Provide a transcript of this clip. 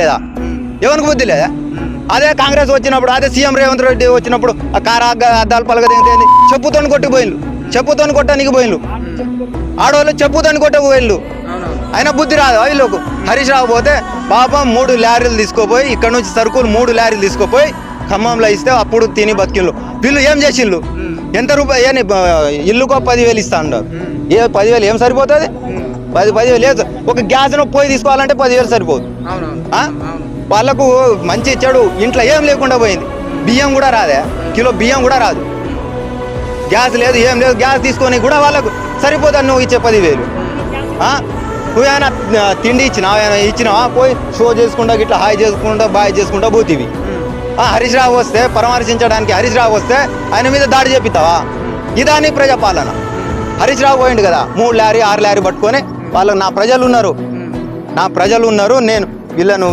లేదా? ఎవరికి బుద్ధి లేదా? అదే కాంగ్రెస్ వచ్చినప్పుడు, అదే సీఎం రేవంత్ రెడ్డి వచ్చినప్పుడు ఆ కారా అద్దాలు పలకదేంటి చెప్పుతోని కొట్టిపోయిన్లు, చెప్పుతోని కొట్టడానికి పోయిన్లు, ఆడవాళ్ళు చెప్పుతోని కొట్టకపోయిన్లు. అయినా బుద్ధి రాదు వీళ్ళకు. హరీష్ రావు పోతే పాపం 3 లారీలు తీసుకోపోయి ఇక్కడ నుంచి సరుకులు 3 లారీలు తీసుకోపోయి ఖమ్మంలో ఇస్తే అప్పుడు తిని బతికిళ్ళు. వీళ్ళు ఏం చేసిళ్ళు? ఎంత రూపాయి ఇల్లుకో 10,000 ఇస్తా అన్నారు. 10,000 ఏం సరిపోతుంది? 10,000 లేదు. ఒక గ్యాస్ పోయి తీసుకోవాలంటే 10,000 సరిపోదు. వాళ్ళకు మంచి చెడు ఇంట్లో ఏం లేకుండా పోయింది. బియ్యం కూడా రాదే, కిలో బియ్యం కూడా రాదు, గ్యాస్ లేదు, ఏం లేదు. గ్యాస్ తీసుకొని కూడా వాళ్ళకు సరిపోతుంది నువ్వు ఇచ్చే 10,000. నువ్వేమైనా తిండి ఇచ్చినావా? పోయి షో చేసుకుంటా ఇట్లా హాయ్ చేసుకుంటా బాయ్ చేసుకుంటా పోతీవి. హరీష్ రావు వస్తే పరామర్శించడానికి హరీష్ రావు వస్తే ఆయన మీద దాడి చేపిస్తావా? ఇదాని ప్రజాపాలన. హరీష్ రావు పోయిండు కదా 3 లారీ 6 లారీ పట్టుకొని వాళ్ళకు నా ప్రజలు ఉన్నారు, నేను వీళ్ళను